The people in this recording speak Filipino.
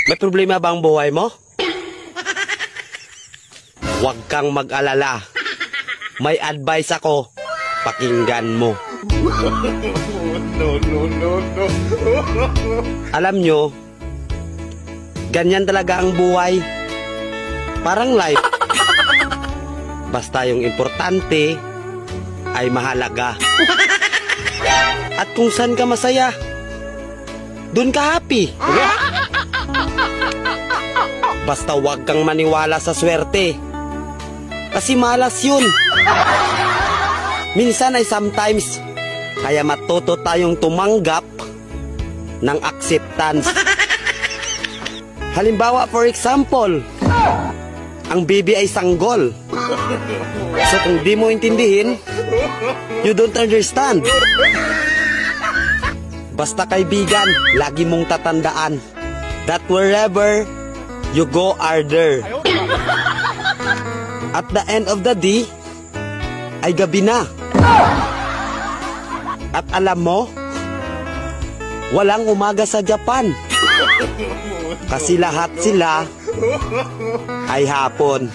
May problema ba ang buhay mo? Huwag kang mag-alala. May advice ako. Pakinggan mo. No. Alam nyo, ganyan talaga ang buhay. Parang life. Basta yung importante ay mahalaga. At kung saan ka masaya, dun ka happy. Basta huwag kang maniwala sa swerte. Kasi malas yun. Minsan ay sometimes, kaya matuto tayong tumanggap ng acceptance. Halimbawa, for example, ang baby ay sanggol. So kung di mo intindihin, you don't understand. Basta kaibigan, lagi mong tatandaan that wherever you go are there. At the end of the day, ay gabi na. At alam mo, walang umaga sa Japan. Kasi lahat sila ay hapon.